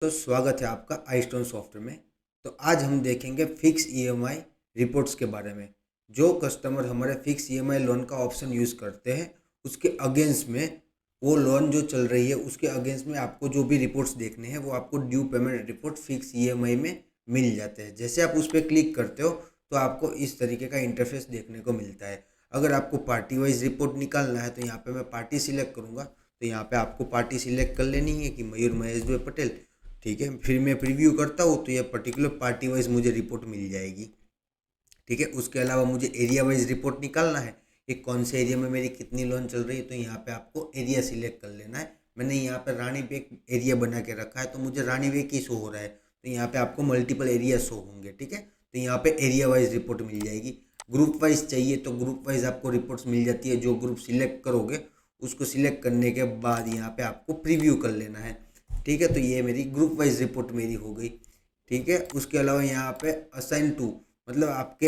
तो स्वागत है आपका आईस्टोन सॉफ्टवेयर में। तो आज हम देखेंगे फिक्स ईएमआई रिपोर्ट्स के बारे में। जो कस्टमर हमारे फिक्स ईएमआई लोन का ऑप्शन यूज़ करते हैं उसके अगेंस्ट में, वो लोन जो चल रही है उसके अगेंस्ट में आपको जो भी रिपोर्ट्स देखने हैं वो आपको due payment report fix EMI में मिल जाते हैं। जैसे आप उस पर क्लिक करते हो तो आपको इस तरीके का इंटरफेस देखने को मिलता है। अगर आपको पार्टी वाइज रिपोर्ट निकालना है तो यहाँ पे मैं पार्टी सिलेक्ट करूँगा। तो यहाँ पे आपको पार्टी सिलेक्ट कर लेनी है कि मयूर महेश भाई पटेल। ठीक है, फिर मैं प्रीव्यू करता हूँ तो ये पर्टिकुलर पार्टी वाइज मुझे रिपोर्ट मिल जाएगी। ठीक है, उसके अलावा मुझे एरिया वाइज रिपोर्ट निकालना है कि कौन से एरिया में मेरी कितनी लोन चल रही है। तो यहाँ पे आपको एरिया सिलेक्ट कर लेना है। मैंने यहाँ पे रानी बेग एरिया बना के रखा है तो मुझे रानी बेग ही शो हो रहा है। तो यहाँ पे आपको मल्टीपल एरिया शो होंगे। ठीक है, तो यहाँ पे एरिया वाइज रिपोर्ट मिल जाएगी। ग्रुप वाइज चाहिए तो ग्रुप वाइज आपको रिपोर्ट्स मिल जाती है। जो ग्रुप सिलेक्ट करोगे उसको सिलेक्ट करने के बाद यहाँ पे आपको प्रीव्यू कर लेना है। ठीक है, तो ये मेरी ग्रुप वाइज रिपोर्ट मेरी हो गई। ठीक है, उसके अलावा यहाँ पे असाइन टू, मतलब आपके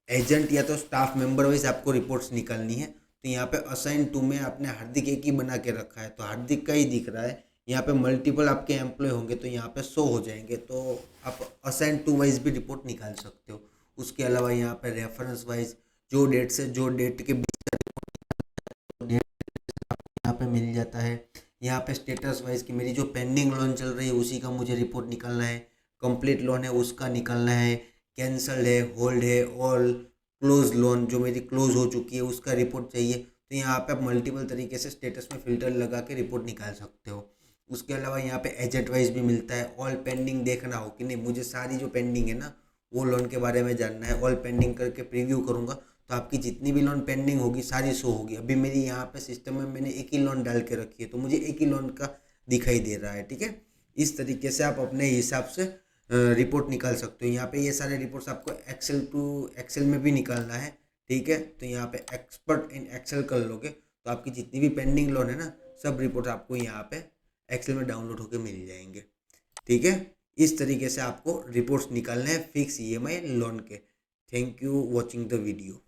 एजेंट या तो स्टाफ मेंबर वाइज आपको रिपोर्ट्स निकालनी है। तो यहाँ पे असाइन टू में आपने हार्दिक एक ही बना के रखा है तो हार्दिक का ही दिख रहा है। यहाँ पे मल्टीपल आपके एम्प्लॉय होंगे तो यहाँ पे शो हो जाएंगे, तो आप असाइन टू वाइज भी रिपोर्ट निकाल सकते हो। उसके अलावा यहाँ पे रेफरेंस वाइज जो डेट से जो डेट के बीच का डेट यहाँ पे मिल जाता है। यहाँ पे स्टेटस वाइज कि मेरी जो पेंडिंग लोन चल रही है उसी का मुझे रिपोर्ट निकालना है, कंप्लीट लोन है उसका निकालना है, कैंसल्ड है, होल्ड है, ऑल क्लोज लोन जो मेरी क्लोज हो चुकी है उसका रिपोर्ट चाहिए। तो यहाँ पे आप मल्टीपल तरीके से स्टेटस में फिल्टर लगा के रिपोर्ट निकाल सकते हो। उसके अलावा यहाँ पे एजेंट वाइज भी मिलता है। ऑल पेंडिंग देखना हो कि नहीं, मुझे सारी जो पेंडिंग है ना वो लोन के बारे में जानना है। ऑल पेंडिंग करके प्रीव्यू करूँगा तो आपकी जितनी भी लोन पेंडिंग होगी सारी शो होगी। अभी मेरी यहाँ पे सिस्टम में मैंने एक ही लोन डाल के रखी है तो मुझे एक ही लोन का दिखाई दे रहा है। ठीक है, इस तरीके से आप अपने हिसाब से रिपोर्ट निकाल सकते हो। यहाँ पे ये सारे रिपोर्ट्स आपको एक्सेल में भी निकालना है। ठीक है, तो यहाँ पे एक्सपर्ट इन एक्सेल कर लोगे तो आपकी जितनी भी पेंडिंग लोन है ना सब रिपोर्ट आपको यहाँ पे एक्सेल में डाउनलोड होकर मिल जाएंगे। ठीक है, इस तरीके से आपको रिपोर्ट्स निकालने हैं फिक्स ईएमआई लोन के। Thank you watching the video.